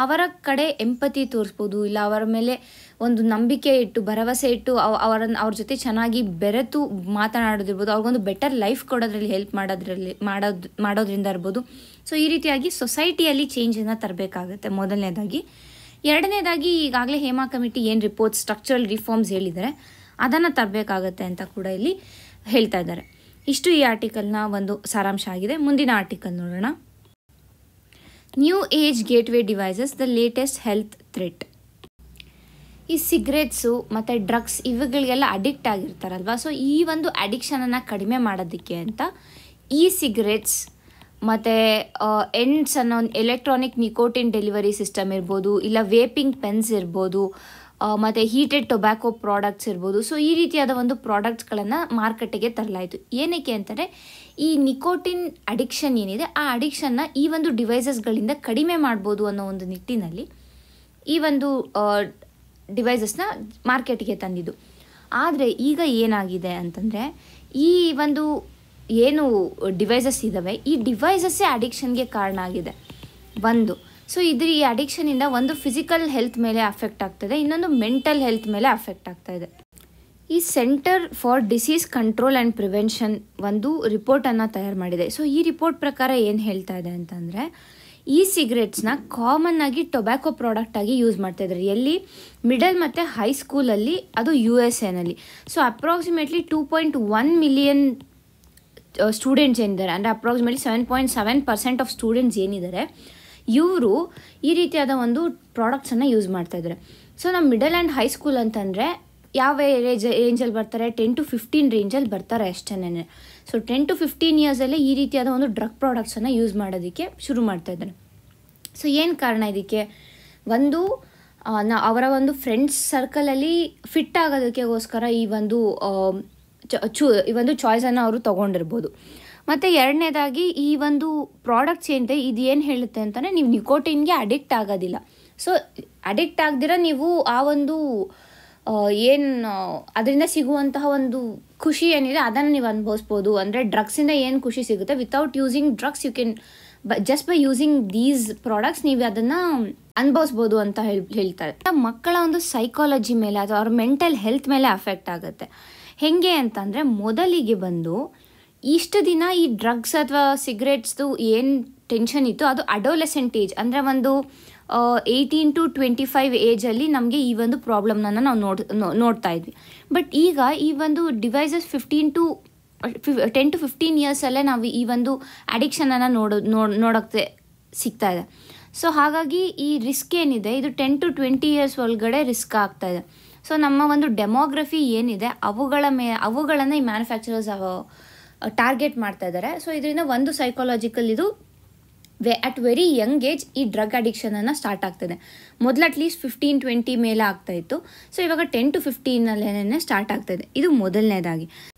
Speaker 1: ಅವರ ಕಡೆ ಎಂಪತಿ ತೋರಿಸ್ಬೋದು, ಇಲ್ಲ ಅವರ ಮೇಲೆ ಒಂದು ನಂಬಿಕೆ ಇಟ್ಟು ಭರವಸೆ ಇಟ್ಟು ಅವ್ರ ಜೊತೆ ಚೆನ್ನಾಗಿ ಬೆರೆತು ಮಾತನಾಡೋದಿರ್ಬೋದು, ಅವ್ರಿಗೊಂದು ಬೆಟರ್ ಲೈಫ್ ಕೊಡೋದ್ರಲ್ಲಿ ಹೆಲ್ಪ್ ಮಾಡೋದ್ರಿಂದ ಇರ್ಬೋದು. ಸೊ ಈ ರೀತಿಯಾಗಿ ಸೊಸೈಟಿಯಲ್ಲಿ ಚೇಂಜನ್ನು ತರಬೇಕಾಗುತ್ತೆ ಮೊದಲನೇದಾಗಿ. ಎರಡನೇದಾಗಿ ಈಗಾಗಲೇ ಹೇಮಾ ಕಮಿಟಿ ಏನು ರಿಪೋರ್ಟ್ ಸ್ಟ್ರಕ್ಚರಲ್ ರಿಫಾರ್ಮ್ಸ್ ಹೇಳಿದ್ದಾರೆ ಅದನ್ನು ತರಬೇಕಾಗತ್ತೆ ಅಂತ ಕೂಡ ಇಲ್ಲಿ ಹೇಳ್ತಾ ಇದ್ದಾರೆ. ಇಷ್ಟು ಈ ಆರ್ಟಿಕಲ್ನ ಒಂದು ಸಾರಾಂಶ ಆಗಿದೆ. ಮುಂದಿನ ಆರ್ಟಿಕಲ್ ನೋಡೋಣ. New age gateway devices the latest health threat. ಈ ಸಿಗರೇಟ್ಸು ಮತ್ತು ಡ್ರಗ್ಸ್ ಇವುಗಳಿಗೆಲ್ಲ ಅಡಿಕ್ಟ್ ಆಗಿರ್ತಾರಲ್ವ, ಸೊ ಈ ಒಂದು ಅಡಿಕ್ಷನನ್ನು ಕಡಿಮೆ ಮಾಡೋದಕ್ಕೆ ಅಂತ ಈ ಸಿಗರೇಟ್ಸ್ ಮತ್ತು ಎಂಡ್ಸ್ ಅನ್ನೋ ಎಲೆಕ್ಟ್ರಾನಿಕ್ ನಿಕೋಟಿನ್ ಡೆಲಿವರಿ ಸಿಸ್ಟಮ್ ಇರ್ಬೋದು, ಇಲ್ಲ ವೇಪಿಂಗ್ ಪೆನ್ಸ್ ಇರ್ಬೋದು, ಮತ್ತು ಹೀಟೆಡ್ ಟೊಬ್ಯಾಕೊ ಪ್ರಾಡಕ್ಟ್ಸ್ ಇರ್ಬೋದು. ಸೊ ಈ ರೀತಿಯಾದ ಒಂದು ಪ್ರಾಡಕ್ಟ್ಸ್ಗಳನ್ನು ಮಾರ್ಕೆಟಿಗೆ ತರಲಾಯಿತು. ಏನಕ್ಕೆ ಅಂತಂದರೆ, ಈ ನಿಕೋಟಿನ್ ಅಡಿಕ್ಷನ್ ಏನಿದೆ ಆ ಅಡಿಕ್ಷನ್ನ ಈ ಒಂದು ಡಿವೈಸಸ್ಗಳಿಂದ ಕಡಿಮೆ ಮಾಡ್ಬೋದು ಅನ್ನೋ ಒಂದು ನಿಟ್ಟಿನಲ್ಲಿ ಈ ಒಂದು ಡಿವೈಸಸ್ನ ಮಾರ್ಕೆಟಿಗೆ ತಂದಿದ್ದು. ಆದರೆ ಈಗ ಏನಾಗಿದೆ ಅಂತಂದರೆ, ಈ ಒಂದು ಏನು ಡಿವೈಸಸ್ ಇದ್ದಾವೆ ಈ ಡಿವೈಸಸ್ಸೇ ಅಡಿಕ್ಷನ್ಗೆ ಕಾರಣ ಆಗಿದೆ ಒಂದು. ಸೊ ಈ ಅಡಿಕ್ಷನಿಂದ ಒಂದು ಫಿಸಿಕಲ್ ಹೆಲ್ತ್ ಮೇಲೆ ಅಫೆಕ್ಟ್ ಆಗ್ತದೆ, ಇನ್ನೊಂದು ಮೆಂಟಲ್ ಹೆಲ್ತ್ ಮೇಲೆ ಅಫೆಕ್ಟ್ ಆಗ್ತಾ ಇದೆ. ಈ centre for disease control and prevention ಒಂದು ರಿಪೋರ್ಟನ್ನು ತಯಾರು ಮಾಡಿದೆ. ಸೊ ಈ ರಿಪೋರ್ಟ್ ಪ್ರಕಾರ ಏನು ಹೇಳ್ತಾ ಇದೆ ಅಂತಂದರೆ, ಈ ಸಿಗರೇಟ್ಸ್ನ ಕಾಮನ್ ಆಗಿ ಟೊಬ್ಯಾಕೊ ಪ್ರಾಡಕ್ಟ್ ಆಗಿ ಯೂಸ್ ಮಾಡ್ತಾ ಇದ್ದಾರೆ. ಎಲ್ಲಿ? ಮಿಡಲ್ ಮತ್ತು ಹೈಸ್ಕೂಲಲ್ಲಿ, ಅದು USA. So approximately 2.1 million students ಏನಿದ್ದಾರೆ, ಅಂದರೆ ಅಪ್ರಾಕ್ಸಿಮೇಟ್ಲಿ 7.7% ಆಫ್ ಸ್ಟೂಡೆಂಟ್ಸ್ ಏನಿದ್ದಾರೆ ಇವರು ಈ ರೀತಿಯಾದ ಒಂದು ಪ್ರಾಡಕ್ಟ್ಸನ್ನು ಯೂಸ್ ಮಾಡ್ತಾ ಇದ್ದಾರೆ. ಸೊ ನಮ್ಮ ಮಿಡಲ್ ಆ್ಯಂಡ್ ಹೈಸ್ಕೂಲ್ ಅಂತಂದರೆ ಯಾವ ರೇಂಜಲ್ಲಿ ಬರ್ತಾರೆ? 10 to 15 ರೇಂಜಲ್ಲಿ ಬರ್ತಾರೆ ಅಷ್ಟೇನೆ. ಸೊ 10 to 15 ಇಯರ್ಸಲ್ಲೇ ಈ ರೀತಿಯಾದ ಒಂದು ಡ್ರಗ್ ಪ್ರಾಡಕ್ಟ್ಸನ್ನು ಯೂಸ್ ಮಾಡೋದಕ್ಕೆ ಶುರು ಮಾಡ್ತಾ ಇದ್ದಾರೆ. ಸೊ ಏನು ಕಾರಣ ಇದಕ್ಕೆ? ಒಂದು ಅವರ ಒಂದು ಫ್ರೆಂಡ್ಸ್ ಸರ್ಕಲಲ್ಲಿ ಫಿಟ್ ಆಗೋದಕ್ಕೋಸ್ಕರ ಈ ಒಂದು ಚಾಯ್ಸನ್ನು ಅವರು ತೊಗೊಂಡಿರ್ಬೋದು. ಮತ್ತು ಎರಡನೇದಾಗಿ ಈ ಒಂದು ಪ್ರಾಡಕ್ಟ್ಸ್ ಏನಿದೆ ಇದು ಏನು ಹೇಳುತ್ತೆ ಅಂತಲೇ, ನೀವು ನಿಕೋಟಿನ್ಗೆ ಅಡಿಕ್ಟ್ ಆಗೋದಿಲ್ಲ. ಸೊ ಅಡಿಕ್ಟ್ ಆಗದಿರ ನೀವು ಆ ಒಂದು ಏನು ಅದರಿಂದ ಸಿಗುವಂತಹ ಒಂದು ಖುಷಿ ಏನಿದೆ ಅದನ್ನು ನೀವು ಅನುಭವಿಸ್ಬೋದು. ಅಂದರೆ ಡ್ರಗ್ಸಿಂದ ಏನು ಖುಷಿ ಸಿಗುತ್ತೆ, without using drugs you can just by using these products ನೀವು ಅದನ್ನು ಅನುಭವಿಸ್ಬೋದು ಅಂತ ಹೇಳ್ತಾರೆ. ಮಕ್ಕಳ ಒಂದು ಸೈಕಾಲಜಿ ಮೇಲೆ ಅಥವಾ ಅವ್ರ ಮೆಂಟಲ್ ಹೆಲ್ತ್ ಮೇಲೆ ಅಫೆಕ್ಟ್ ಆಗುತ್ತೆ. ಹೇಗೆ ಅಂತಂದರೆ, ಮೊದಲಿಗೆ ಬಂದು ಇಷ್ಟು ದಿನ ಈ ಡ್ರಗ್ಸ್ ಅಥವಾ ಸಿಗರೇಟ್ಸ್ದು ಏನು ಟೆನ್ಷನ್ ಇತ್ತು ಅದು ಅಡೋಲೆಸೆಂಟ್ ಏಜ್, ಅಂದರೆ ಒಂದು 18 to 25 ಏಜಲ್ಲಿ ನಮಗೆ ಈ ಒಂದು ಪ್ರಾಬ್ಲಮ್ನ ನಾವು ನೋಡ್ತಾ ಇದ್ವಿ. ಬಟ್ ಈಗ ಈ ಒಂದು ಡಿವೈಸಸ್ 10 to 15 ಇಯರ್ಸಲ್ಲೇ ನಾವು ಈ ಒಂದು ಅಡಿಕ್ಷನನ್ನು ನೋಡೋಕ್ಕೆ ಸಿಗ್ತಾ ಇದೆ. ಸೊ ಹಾಗಾಗಿ ಈ ರಿಸ್ಕ್ ಏನಿದೆ ಇದು 10 to 20 ಇಯರ್ಸ್ ಒಳಗಡೆ ರಿಸ್ಕ್ ಆಗ್ತಾ ಇದೆ. ಸೊ ನಮ್ಮ ಒಂದು ಡೆಮೋಗ್ರಫಿ ಏನಿದೆ ಅವುಗಳನ್ನು ಈ ಮ್ಯಾನುಫ್ಯಾಕ್ಚರರ್ಸ್ ಟಾರ್ಗೆಟ್ ಮಾಡ್ತಾ ಇದ್ದಾರೆ. ಸೊ ಇದರಿಂದ ಒಂದು ಸೈಕಾಲಜಿಕಲ್ ಇದು ಅಟ್ ವೆರಿ ಯಂಗ್ ಏಜ್ ಈ ಡ್ರಗ್ ಅಡಿಕ್ಷನನ್ನು ಸ್ಟಾರ್ಟ್ ಆಗ್ತದೆ. ಮೊದಲು ಅಟ್ಲೀಸ್ಟ್ 15-20 ಮೇಲೆ ಆಗ್ತಾಯಿತ್ತು. ಸೊ ಇವಾಗ 10 to 15 ಸ್ಟಾರ್ಟ್ ಆಗ್ತಾಯಿದೆ. ಇದು ಮೊದಲನೇದಾಗಿ.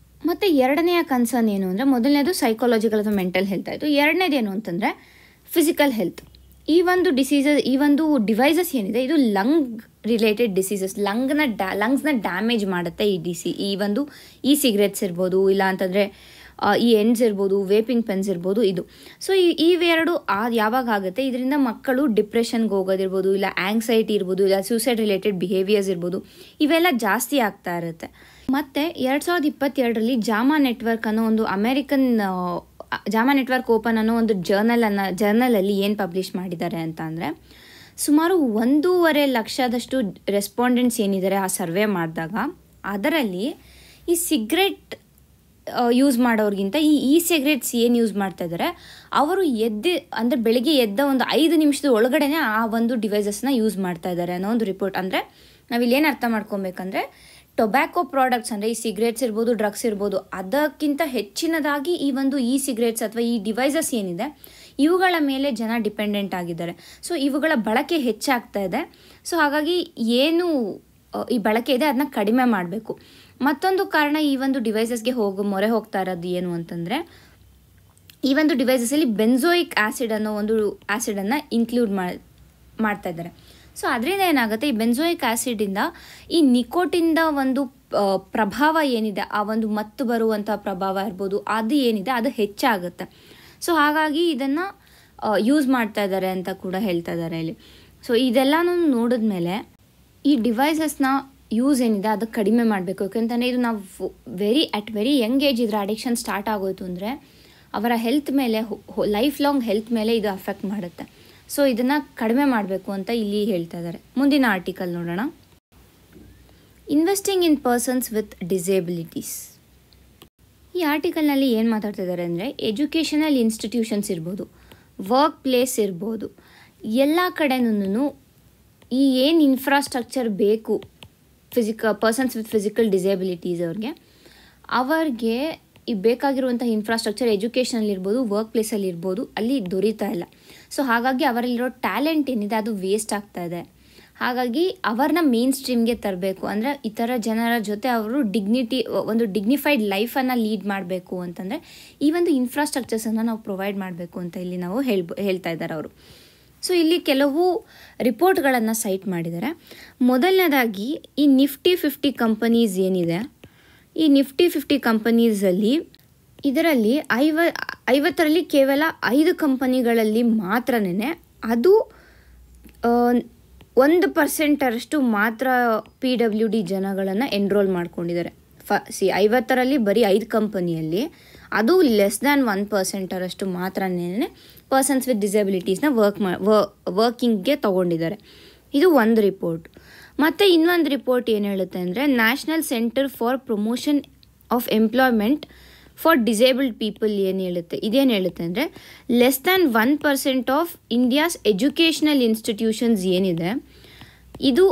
Speaker 1: ಮತ್ತು ಎರಡನೆಯ ಕನ್ಸರ್ನ್ ಏನು ಅಂದರೆ, ಮೊದಲನೇದು ಸೈಕಾಲಜಿಕಲ್ ಅಥವಾ ಮೆಂಟಲ್ ಹೆಲ್ತ್ ಆಯಿತು. ಎರಡನೇದೇನು ಅಂತಂದರೆ ಫಿಸಿಕಲ್ ಹೆಲ್ತ್. ಈ ಒಂದು ಈ ಒಂದು ಡಿವೈಸಸ್ ಏನಿದೆ ಇದು ಲಂಗ್ ರಿಲೇಟೆಡ್ ಡಿಸೀಸಸ್, ಲಂಗ್ಸ್ನ ಡ್ಯಾಮೇಜ್ ಮಾಡುತ್ತೆ. ಈ ಒಂದು ಈ ಸಿಗರೇಟ್ಸ್ ಇರ್ಬೋದು, ಇಲ್ಲ ಅಂತಂದರೆ ಈ ಎಂಡ್ಸ್ ಇರ್ಬೋದು, ವೇಪಿಂಗ್ ಪೆನ್ಸ್ ಇರ್ಬೋದು ಇದು. ಸೊ ಇವೆರಡು ಯಾವಾಗ ಆಗುತ್ತೆ, ಇದರಿಂದ ಮಕ್ಕಳು ಡಿಪ್ರೆಷನ್ಗೆ ಹೋಗೋದಿರ್ಬೋದು, ಇಲ್ಲ ಆ್ಯಂಗ್ಸೈಟಿ ಇರ್ಬೋದು, ಇಲ್ಲ ಸೂಸೈಡ್ ರಿಲೇಟೆಡ್ ಬಿಹೇವಿಯರ್ಸ್ ಇರ್ಬೋದು, ಇವೆಲ್ಲ ಜಾಸ್ತಿ ಆಗ್ತಾ ಇರುತ್ತೆ. ಮತ್ತು 2022ರಲ್ಲಿ ಜಾಮಾ ನೆಟ್ವರ್ಕ್ ಅನ್ನೋ ಒಂದು ಅಮೇರಿಕನ್ ಜಾಮಾ ನೆಟ್ವರ್ಕ್ ಓಪನ್ ಅನ್ನೋ ಒಂದು ಜರ್ನಲಲ್ಲಿ ಏನು ಪಬ್ಲಿಷ್ ಮಾಡಿದ್ದಾರೆ ಅಂತ ಅಂದರೆ, ಸುಮಾರು 1.5 ಲಕ್ಷದಷ್ಟು ರೆಸ್ಪಾಂಡೆಂಟ್ಸ್ ಏನಿದ್ದಾರೆ ಆ ಸರ್ವೆ ಮಾಡಿದಾಗ, ಅದರಲ್ಲಿ ಈ ಸಿಗ್ರೆಟ್ ಯೂಸ್ ಮಾಡೋರಿಗಿಂತ ಈ ಸಿಗ್ರೆಟ್ಸ್ ಏನು ಯೂಸ್ ಮಾಡ್ತಾ ಇದ್ದಾರೆ, ಅವರು ಅಂದರೆ ಬೆಳಿಗ್ಗೆ ಎದ್ದ ಒಂದು 5 ನಿಮಿಷದ ಒಳಗಡೆ ಆ ಒಂದು ಡಿವೈಸಸ್ನ ಯೂಸ್ ಮಾಡ್ತಾ ಇದ್ದಾರೆ ಅನ್ನೋ ಒಂದು ರಿಪೋರ್ಟ್. ಅಂದರೆ ನಾವಿಲ್ಲಿ ಏನು ಅರ್ಥ ಮಾಡ್ಕೊಬೇಕಂದ್ರೆ, ಟೊಬ್ಯಾಕೋ ಪ್ರಾಡಕ್ಟ್ಸ್ ಅಂದರೆ ಈ ಸಿಗ್ರೆಟ್ಸ್ ಇರ್ಬೋದು, ಡ್ರಗ್ಸ್ ಇರ್ಬೋದು, ಅದಕ್ಕಿಂತ ಹೆಚ್ಚಿನದಾಗಿ ಈ ಒಂದು ಸಿಗ್ರೆಟ್ಸ್ ಅಥವಾ ಈ ಡಿವೈಸಸ್ ಏನಿದೆ ಇವುಗಳ ಮೇಲೆ ಜನ ಡಿಪೆಂಡೆಂಟ್ ಆಗಿದ್ದಾರೆ. ಸೊ ಇವುಗಳ ಬಳಕೆ ಹೆಚ್ಚಾಗ್ತಾ ಇದೆ. ಸೊ ಹಾಗಾಗಿ ಏನು ಈ ಬಳಕೆ ಇದೆ ಅದನ್ನ ಕಡಿಮೆ ಮಾಡಬೇಕು. ಮತ್ತೊಂದು ಕಾರಣ ಈ ಒಂದು ಡಿವೈಸಸ್ಗೆ ಮೊರೆ ಹೋಗ್ತಾ ಇರೋದು ಏನು ಅಂತಂದರೆ, ಈ ಒಂದು ಡಿವೈಸಸಲ್ಲಿ ಬೆನ್ಜೋಯಿಕ್ ಆ್ಯಸಿಡ್ ಅನ್ನೋ ಒಂದು ಆ್ಯಸಿಡನ್ನು ಇನ್ಕ್ಲೂಡ್ ಮಾಡ್ತಾ ಇದ್ದಾರೆ. ಸೊ ಅದರಿಂದ ಏನಾಗುತ್ತೆ, ಈ ಬೆನ್ಜೋಯಿಕ್ ಆ್ಯಸಿಡಿಂದ ಈ ನಿಕೋಟಿಂದ ಒಂದು ಪ್ರಭಾವ ಏನಿದೆ, ಆ ಒಂದು ಮತ್ತು ಬರುವಂಥ ಪ್ರಭಾವ ಇರ್ಬೋದು, ಅದು ಏನಿದೆ ಅದು ಹೆಚ್ಚಾಗುತ್ತೆ. ಸೊ ಹಾಗಾಗಿ ಇದನ್ನು ಯೂಸ್ ಮಾಡ್ತಾ ಇದ್ದಾರೆ ಅಂತ ಕೂಡ ಹೇಳ್ತಾ ಇದ್ದಾರೆ ಇಲ್ಲಿ. ಸೊ ಇದೆಲ್ಲನೂ ನೋಡಿದ್ಮೇಲೆ ಈ ಡಿವೈಸಸ್ನ ಯೂಸ್ ಏನಿದೆ ಅದು ಕಡಿಮೆ ಮಾಡಬೇಕು. ಯಾಕೆಂತಂದರೆ ಇದು ನಾವು ವೆರಿ ಯಂಗ್ ಏಜ್ ಇದರ ಅಡಿಕ್ಷನ್ ಸ್ಟಾರ್ಟ್ ಆಗೋಯ್ತು ಅಂದರೆ ಅವರ ಹೆಲ್ತ್ ಮೇಲೆ, ಲೈಫ್ ಲಾಂಗ್ ಹೆಲ್ತ್ ಮೇಲೆ ಇದು ಅಫೆಕ್ಟ್ ಮಾಡುತ್ತೆ. ಸೊ ಇದನ್ನು ಕಡಿಮೆ ಮಾಡಬೇಕು ಅಂತ ಇಲ್ಲಿ ಹೇಳ್ತಾ ಇದ್ದಾರೆ. ಮುಂದಿನ ಆರ್ಟಿಕಲ್ ನೋಡೋಣ. Investing in persons with disabilities. ಈ ಆರ್ಟಿಕಲ್ನಲ್ಲಿ ಏನು ಮಾತಾಡ್ತಿದ್ದಾರೆ ಅಂದರೆ, ಎಜುಕೇಷನಲ್ ಇನ್ಸ್ಟಿಟ್ಯೂಷನ್ಸ್ ಇರ್ಬೋದು, ವರ್ಕ್ ಪ್ಲೇಸ್ ಇರ್ಬೋದು, ಎಲ್ಲ ಕಡೆನೂ ಈ ಏನು ಇನ್ಫ್ರಾಸ್ಟ್ರಕ್ಚರ್ ಬೇಕು ಪರ್ಸನ್ಸ್ ವಿತ್ ಫಿಸಿಕಲ್ ಡಿಸೇಬಿಲಿಟೀಸ್ ಅವ್ರಿಗೆ ಈ ಬೇಕಾಗಿರುವಂಥ ಇನ್ಫ್ರಾಸ್ಟ್ರಕ್ಚರ್ ಎಜುಕೇಷನಲ್ಲಿ ಇರ್ಬೋದು, ವರ್ಕ್ ಪ್ಲೇಸಲ್ಲಿ ಇರ್ಬೋದು, ಅಲ್ಲಿ ದೊರೀತಾ ಇಲ್ಲ. ಸೊ ಹಾಗಾಗಿ ಅವರಲ್ಲಿರೋ ಟ್ಯಾಲೆಂಟ್ ಏನಿದೆ ಅದು ವೇಸ್ಟ್ ಆಗ್ತಾ ಇದೆ. ಹಾಗಾಗಿ ಅವ್ರನ್ನ ಮೇನ್ ಸ್ಟ್ರೀಮ್ಗೆ ತರಬೇಕು. ಅಂದರೆ ಈ ಥರ ಜನರ ಜೊತೆ ಅವರು ಒಂದು ಡಿಗ್ನಿಫೈಡ್ ಲೈಫನ್ನು ಲೀಡ್ ಮಾಡಬೇಕು ಅಂತಂದರೆ ಈ ಒಂದು ಇನ್ಫ್ರಾಸ್ಟ್ರಕ್ಚರ್ಸನ್ನು ನಾವು ಪ್ರೊವೈಡ್ ಮಾಡಬೇಕು ಅಂತ ಇಲ್ಲಿ ನಾವು ಹೇಳ್ತಾ ಇದ್ದಾರೆ ಅವರು. ಸೊ ಇಲ್ಲಿ ಕೆಲವು ರಿಪೋರ್ಟ್ಗಳನ್ನು ಸೈಟ್ ಮಾಡಿದ್ದಾರೆ. ಮೊದಲನೇದಾಗಿ ಈ ನಿಫ್ಟಿ 50 ಕಂಪನೀಸ್ ಏನಿದೆ, ಈ ನಿಫ್ಟಿ 50 ಕಂಪನೀಸಲ್ಲಿ ಇದರಲ್ಲಿ 50ರಲ್ಲಿ ಕೇವಲ 5 ಕಂಪನಿಗಳಲ್ಲಿ ಮಾತ್ರನೇ ಅದು 1% ಮಾತ್ರ PWD ಜನಗಳನ್ನು ಎನ್ರೋಲ್ ಮಾಡ್ಕೊಂಡಿದ್ದಾರೆ. 50ರಲ್ಲಿ ಬರೀ 5 ಕಂಪನಿಯಲ್ಲಿ ಅದು ಲೆಸ್ ದ್ಯಾನ್ 1% ಮಾತ್ರನೇ ಪರ್ಸನ್ಸ್ ವಿತ್ ಡಿಸೇಬಿಲಿಟೀಸ್ನ ವರ್ಕಿಂಗ್ಗೆ ತೊಗೊಂಡಿದ್ದಾರೆ. ಇದು ಒಂದು ರಿಪೋರ್ಟ್. ಮತ್ತು ಇನ್ನೊಂದು ರಿಪೋರ್ಟ್ ಏನು ಹೇಳುತ್ತೆ ಅಂದರೆ, national centre for promotion of employment for disabled people ಇದೇನು ಹೇಳುತ್ತೆ ಅಂದರೆ, less than 1% of India's educational institutions ಏನಿದೆ ಇದು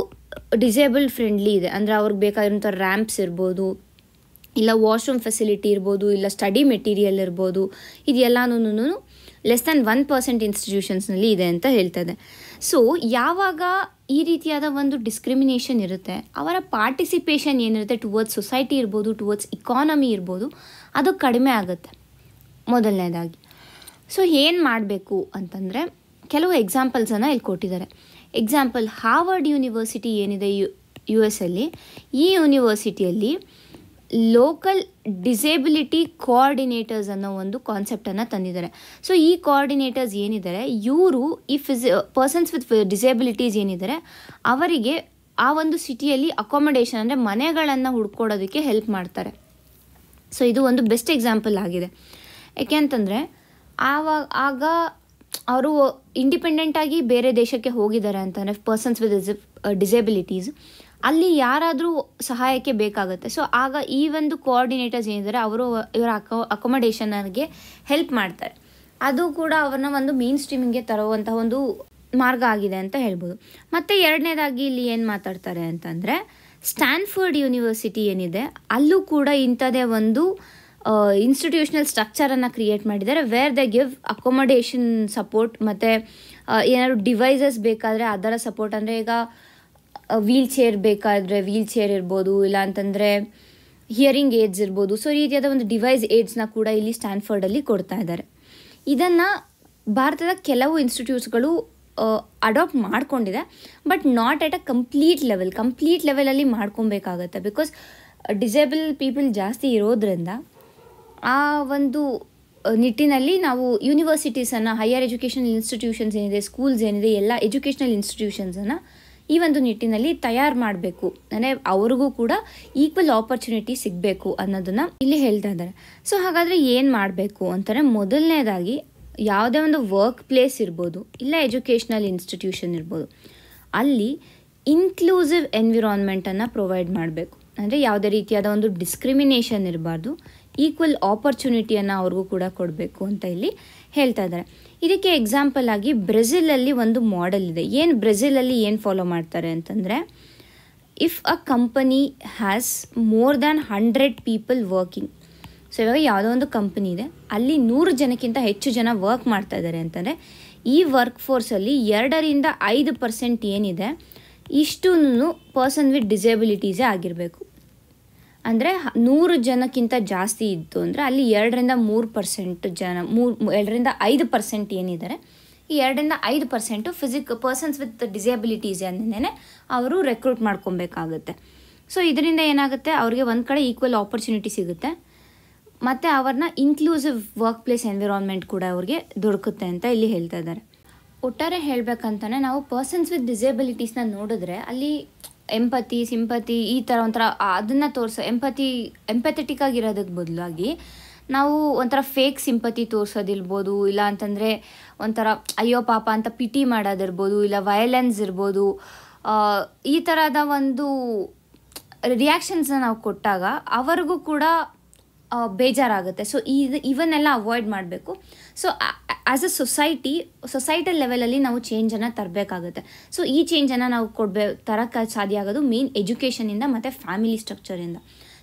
Speaker 1: ಡಿಸೇಬಲ್ಡ್ ಫ್ರೆಂಡ್ಲಿ ಇದೆ. ಅಂದರೆ ಅವ್ರಿಗೆ ಬೇಕಾಗಿರೋಂಥ ರ್ಯಾಂಪ್ಸ್ ಇರ್ಬೋದು, ಇಲ್ಲ ವಾಶ್ರೂಮ್ ಫೆಸಿಲಿಟಿ ಇರ್ಬೋದು, ಇಲ್ಲ ಸ್ಟಡಿ ಮೆಟೀರಿಯಲ್ ಇರ್ಬೋದು, ಇದೆಲ್ಲನೂ ಲೆಸ್ ದ್ಯಾನ್ 1% ಇನ್ಸ್ಟಿಟ್ಯೂಷನ್ಸ್ನಲ್ಲಿ ಇದೆ ಅಂತ ಹೇಳ್ತದೆ. ಸೊ ಯಾವಾಗ ಈ ರೀತಿಯಾದ ಒಂದು ಡಿಸ್ಕ್ರಿಮಿನೇಷನ್ ಇರುತ್ತೆ, ಅವರ ಪಾರ್ಟಿಸಿಪೇಷನ್ ಏನಿರುತ್ತೆ ಟುವರ್ಡ್ಸ್ ಸೊಸೈಟಿ ಇರ್ಬೋದು, ಟುವರ್ಡ್ಸ್ ಇಕಾನಮಿ ಇರ್ಬೋದು, ಅದು ಕಡಿಮೆ ಆಗುತ್ತೆ ಮೊದಲನೇದಾಗಿ. ಸೊ ಏನು ಮಾಡಬೇಕು ಅಂತಂದರೆ ಕೆಲವು ಎಕ್ಸಾಂಪಲ್ಸನ್ನು ಇಲ್ಲಿ ಕೊಟ್ಟಿದ್ದಾರೆ. ಎಕ್ಸಾಂಪಲ್, ಹಾರ್ವರ್ಡ್ ಯೂನಿವರ್ಸಿಟಿ ಏನಿದೆ US ಅಲ್ಲಿ, ಈ ಯೂನಿವರ್ಸಿಟಿಯಲ್ಲಿ ಲೋಕಲ್ ಡಿಸೇಬಿಲಿಟಿ ಕೋಆರ್ಡಿನೇಟರ್ಸ್ ಅನ್ನೋ ಒಂದು ಕಾನ್ಸೆಪ್ಟನ್ನು ತಂದಿದ್ದಾರೆ. ಸೊ ಈ ಕೋಆರ್ಡಿನೇಟರ್ಸ್ ಏನಿದ್ದಾರೆ ಇವರು ಈ ಪರ್ಸನ್ಸ್ ವಿತ್ ಡಿಸೇಬಿಲಿಟೀಸ್ ಏನಿದ್ದಾರೆ ಅವರಿಗೆ ಆ ಒಂದು ಸಿಟಿಯಲ್ಲಿ ಅಕಾಮಡೇಷನ್ ಅಂದರೆ ಮನೆಗಳನ್ನು ಹುಡ್ಕೊಡೋದಕ್ಕೆ ಹೆಲ್ಪ್ ಮಾಡ್ತಾರೆ. ಸೊ ಇದು ಒಂದು ಬೆಸ್ಟ್ ಎಕ್ಸಾಂಪಲ್ ಆಗಿದೆ. ಯಾಕೆಂತಂದರೆ ಆಗ ಅವರು ಇಂಡಿಪೆಂಡೆಂಟಾಗಿ ಬೇರೆ ದೇಶಕ್ಕೆ ಹೋಗಿದ್ದಾರೆ ಅಂತಂದರೆ ಪರ್ಸನ್ಸ್ ವಿತ್ ಡಿಸೇಬಿಲಿಟೀಸ್, ಅಲ್ಲಿ ಯಾರಾದರೂ ಸಹಾಯಕ್ಕೆ ಬೇಕಾಗುತ್ತೆ. ಸೊ ಆಗ ಈ ಒಂದು ಕೋಆರ್ಡಿನೇಟರ್ಸ್ ಏನಿದ್ದಾರೆ ಅವರು ಇವರ ಅಕೊಮಡೇಷನ್ಗೆ ಹೆಲ್ಪ್ ಮಾಡ್ತಾರೆ. ಅದು ಕೂಡ ಅವ್ರನ್ನ ಒಂದು ಮೇನ್ ಸ್ಟ್ರೀಮಿಂಗ್ಗೆ ತರುವಂಥ ಒಂದು ಮಾರ್ಗ ಆಗಿದೆ ಅಂತ ಹೇಳ್ಬೋದು. ಮತ್ತು ಎರಡನೇದಾಗಿ ಇಲ್ಲಿ ಏನು ಮಾತಾಡ್ತಾರೆ ಅಂತಂದರೆ, ಸ್ಟ್ಯಾನ್ಫೋರ್ಡ್ ಯೂನಿವರ್ಸಿಟಿ ಏನಿದೆ ಅಲ್ಲೂ ಕೂಡ ಇಂಥದೇ ಒಂದು ಇನ್ಸ್ಟಿಟ್ಯೂಷನಲ್ ಸ್ಟ್ರಕ್ಚರನ್ನು ಕ್ರಿಯೇಟ್ ಮಾಡಿದ್ದಾರೆ. ವೇರ್ ದೆ ಗಿವ್ ಅಕೊಮಡೇಷನ್ ಸಪೋರ್ಟ್ ಮತ್ತು ಏನಾದ್ರು ಡಿವೈಸಸ್ ಬೇಕಾದರೆ ಅದರ ಸಪೋರ್ಟ್. ಅಂದರೆ ಈಗ ವೀಲ್ ಚೇರ್ ಬೇಕಾದರೆ ವೀಲ್ ಚೇರ್ ಇರ್ಬೋದು, ಇಲ್ಲ ಅಂತಂದರೆ ಹಿಯರಿಂಗ್ ಏಡ್ಸ್ ಇರ್ಬೋದು. ಸೊ ಈ ರೀತಿಯಾದ ಒಂದು ಡಿವೈಸ್ ಏಡ್ಸ್ನ ಕೂಡ ಇಲ್ಲಿ ಸ್ಟ್ಯಾನ್ಫೋರ್ಡಲ್ಲಿ ಕೊಡ್ತಾ ಇದ್ದಾರೆ. ಇದನ್ನು ಭಾರತದ ಕೆಲವು ಇನ್ಸ್ಟಿಟ್ಯೂಟ್ಸ್ಗಳು ಅಡಾಪ್ಟ್ ಮಾಡ್ಕೊಂಡಿದೆ, but not at a complete ಲೆವೆಲಲ್ಲಿ ಮಾಡ್ಕೊಬೇಕಾಗತ್ತೆ. ಬಿಕಾಸ್ ಡಿಸೇಬಲ್ ಪೀಪಲ್ ಜಾಸ್ತಿ ಇರೋದ್ರಿಂದ ಆ ಒಂದು ನಿಟ್ಟಿನಲ್ಲಿ ನಾವು ಯೂನಿವರ್ಸಿಟೀಸನ್ನು, ಹೈಯರ್ ಎಜುಕೇಷನಲ್ ಇನ್ಸ್ಟಿಟ್ಯೂಷನ್ಸ್ ಏನಿದೆ, ಸ್ಕೂಲ್ಸ್ ಏನಿದೆ, ಎಲ್ಲ ಎಜುಕೇಷನಲ್ ಇನ್ಸ್ಟಿಟ್ಯೂಷನ್ಸನ್ನು ಈ ಒಂದು ನಿಟ್ಟಿನಲ್ಲಿ ತಯಾರು ಮಾಡಬೇಕು, ಅಂದರೆ ಅವ್ರಿಗೂ ಕೂಡ ಈಕ್ವಲ್ ಆಪರ್ಚುನಿಟಿ ಸಿಗಬೇಕು ಅನ್ನೋದನ್ನು ಇಲ್ಲಿ ಹೇಳ್ತಾ ಇದ್ದಾರೆ. ಸೊ ಹಾಗಾದರೆ ಏನು ಮಾಡಬೇಕು ಅಂತಾರೆ, ಮೊದಲನೇದಾಗಿ ಯಾವುದೇ ಒಂದು ವರ್ಕ್ ಪ್ಲೇಸ್ ಇರ್ಬೋದು, ಇಲ್ಲ ಎಜುಕೇಷ್ನಲ್ ಇನ್ಸ್ಟಿಟ್ಯೂಷನ್ ಇರ್ಬೋದು, ಅಲ್ಲಿ ಇನ್ಕ್ಲೂಸಿವ್ ಎನ್ವಿರಾನ್ಮೆಂಟನ್ನು ಪ್ರೊವೈಡ್ ಮಾಡಬೇಕು. ಅಂದರೆ ಯಾವುದೇ ರೀತಿಯಾದ ಒಂದು ಡಿಸ್ಕ್ರಿಮಿನೇಷನ್ ಇರಬಾರ್ದು, ಈಕ್ವಲ್ ಆಪರ್ಚುನಿಟಿಯನ್ನು ಅವ್ರಿಗೂ ಕೂಡ ಕೊಡಬೇಕು ಅಂತ ಇಲ್ಲಿ ಹೇಳ್ತಾ ಇದ್ದಾರೆ. ಇದಕ್ಕೆ ಎಕ್ಸಾಂಪಲ್ ಆಗಿ ಬ್ರೆಜಿಲಲ್ಲಿ ಒಂದು ಮಾಡೆಲ್ ಇದೆ. ಬ್ರೆಜಿಲಲ್ಲಿ ಏನು ಫಾಲೋ ಮಾಡ್ತಾರೆ ಅಂತಂದರೆ, if a company has more than 100 people working. So ಇವಾಗ ಯಾವುದೋ ಒಂದು ಕಂಪನಿ ಇದೆ, ಅಲ್ಲಿ 100 ಜನಕ್ಕಿಂತ ಹೆಚ್ಚು ಜನ ವರ್ಕ್ ಮಾಡ್ತಾ ಇದ್ದಾರೆ ಅಂತಂದರೆ, ಈ ವರ್ಕ್ ಫೋರ್ಸಲ್ಲಿ 2-5% ಏನಿದೆ ಇಷ್ಟೂ ಪರ್ಸನ್ ವಿತ್ ಡಿಸೇಬಿಲಿಟೀಸೇ ಆಗಿರಬೇಕು. ಅಂದರೆ 100 ಜನಕ್ಕಿಂತ ಜಾಸ್ತಿ ಇತ್ತು ಅಂದರೆ ಅಲ್ಲಿ 2-3% ಜನ 2-5% ಏನಿದ್ದಾರೆ, ಈ 2-5% ಪರ್ಸನ್ಸ್ ವಿತ್ ಡಿಸೇಬಿಲಿಟೀಸ್ ಅನ್ನೇ ಅವರು ರೆಕ್ರೂಟ್ ಮಾಡ್ಕೊಬೇಕಾಗುತ್ತೆ. ಸೊ ಇದರಿಂದ ಏನಾಗುತ್ತೆ, ಅವ್ರಿಗೆ ಒಂದು ಕಡೆ ಈಕ್ವಲ್ ಆಪರ್ಚುನಿಟಿ ಸಿಗುತ್ತೆ, ಮತ್ತು ಅವ್ರನ್ನ ಇನ್ಕ್ಲೂಸಿವ್ ವರ್ಕ್ ಪ್ಲೇಸ್ ಎನ್ವಿರಾನ್ಮೆಂಟ್ ಕೂಡ ಅವ್ರಿಗೆ ದೊರಕುತ್ತೆ ಅಂತ ಇಲ್ಲಿ ಹೇಳ್ತಾ ಇದ್ದಾರೆ. ಒಟ್ಟಾರೆ ಹೇಳಬೇಕಂತಾನೆ ನಾವು ಪರ್ಸನ್ಸ್ ವಿತ್ ಡಿಸೇಬಿಲಿಟೀಸ್ನ ನೋಡಿದ್ರೆ ಅಲ್ಲಿ ಎಂಪತಿ, ಸಿಂಪತಿ ಈ ಥರ ಒಂಥರ ಅದನ್ನು ಎಂಪಥೆಟಿಕ್ ಆಗಿರೋದಕ್ಕೆ ಬದಲಾಗಿ ನಾವು ಒಂಥರ ಫೇಕ್ ಸಿಂಪತಿ ತೋರಿಸೋದಿರ್ಬೋದು, ಇಲ್ಲ ಅಂತಂದರೆ ಒಂಥರ ಅಯ್ಯೋ ಪಾಪ ಅಂತ ಪಿಟಿ ಮಾಡೋದಿರ್ಬೋದು, ಇಲ್ಲ ವಯಲೆನ್ಸ್ ಇರ್ಬೋದು, ಈ ಥರದ ಒಂದು ರಿಯಾಕ್ಷನ್ಸ್ನ ನಾವು ಕೊಟ್ಟಾಗ ಅವರಿಗೂ ಕೂಡ ಬೇಜಾರಾಗುತ್ತೆ. ಸೊ ಇವನ್ನೆಲ್ಲ ಅವಾಯ್ಡ್ ಮಾಡಬೇಕು. ಸೊ ಆ್ಯಸ್ ಅ ಸೊಸೈಟಲ್ ಲೆವೆಲಲ್ಲಿ ನಾವು ಚೇಂಜನ್ನು ತರಬೇಕಾಗುತ್ತೆ. ಸೊ ಈ ಚೇಂಜನ್ನು ನಾವು ತರಕ್ಕೆ ಸಾಧ್ಯ ಆಗೋದು ಮೇನ್ ಎಜುಕೇಷನಿಂದ ಮತ್ತು ಫ್ಯಾಮಿಲಿ ಸ್ಟ್ರಕ್ಚರಿಂದ.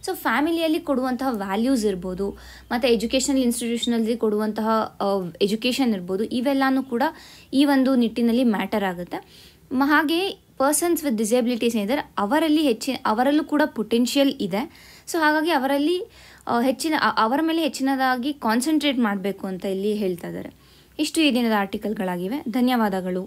Speaker 1: ಸೊ ಫ್ಯಾಮಿಲಿಯಲ್ಲಿ ಕೊಡುವಂತಹ ವ್ಯಾಲ್ಯೂಸ್ ಇರ್ಬೋದು, ಮತ್ತು ಎಜುಕೇಷನಲ್ ಇನ್ಸ್ಟಿಟ್ಯೂಷನಲ್ಲಿ ಕೊಡುವಂತಹ ಎಜುಕೇಷನ್ ಇರ್ಬೋದು, ಇವೆಲ್ಲನೂ ಕೂಡ ಈ ಒಂದು ನಿಟ್ಟಿನಲ್ಲಿ ಮ್ಯಾಟರ್ ಆಗುತ್ತೆ. ಹಾಗೆಯೇ ಪರ್ಸನ್ಸ್ ವಿತ್ ಡಿಸೇಬಿಲಿಟೀಸ್ ಏನಿದ್ದಾರೆ ಅವರಲ್ಲೂ ಕೂಡ ಪೊಟೆನ್ಷಿಯಲ್ ಇದೆ. ಸೊ ಹಾಗಾಗಿ ಅವರ ಮೇಲೆ ಹೆಚ್ಚಿನದಾಗಿ ಕಾನ್ಸಂಟ್ರೇಟ್ ಮಾಡಬೇಕು ಅಂತ ಇಲ್ಲಿ ಹೇಳ್ತಾ ಇದ್ದಾರೆ. ಇಷ್ಟು ಈ ದಿನದ ಆರ್ಟಿಕಲ್ಗಳಾಗಿವೆ. ಧನ್ಯವಾದಗಳು.